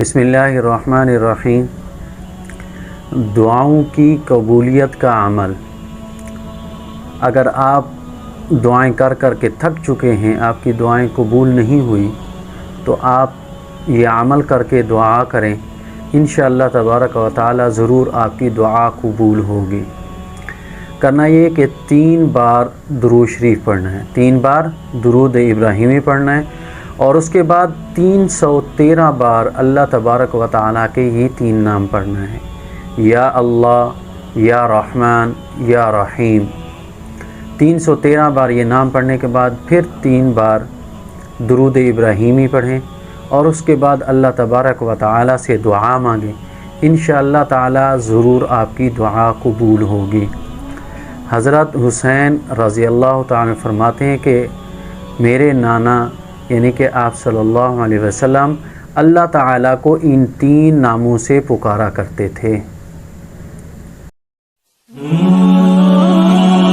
بسم اللہ الرحمن الرحیم۔ دعاؤں کی قبولیت کا عمل۔ اگر آپ دعائیں کر کر کے تھک چکے ہیں، آپ کی دعائیں قبول نہیں ہوئی، تو آپ یہ عمل کر کے دعا کریں، انشاءاللہ تبارک و تعالی ضرور آپ کی دعا قبول ہوگی۔ کرنا یہ کہ 3 بار درود شریف پڑھنا ہے، 3 بار درود ابراہیمی پڑھنا ہے، اور اس کے بعد 313 بار اللہ تبارک و تعالیٰ کے یہ 3 نام پڑھنا ہے، یا اللہ، یا رحمان، یا رحیم۔ 313 بار یہ نام پڑھنے کے بعد پھر 3 بار درود ابراہیمی پڑھیں، اور اس کے بعد اللہ تبارک و تعالیٰ سے دعا مانگیں، انشاءاللہ تعالیٰ ضرور آپ کی دعا قبول ہوگی۔ حضرت حسین رضی اللہ تعالیٰ فرماتے ہیں کہ میرے نانا یعنی کہ آپ صلی اللہ علیہ وسلم اللہ تعالیٰ کو ان 3 ناموں سے پکارا کرتے تھے۔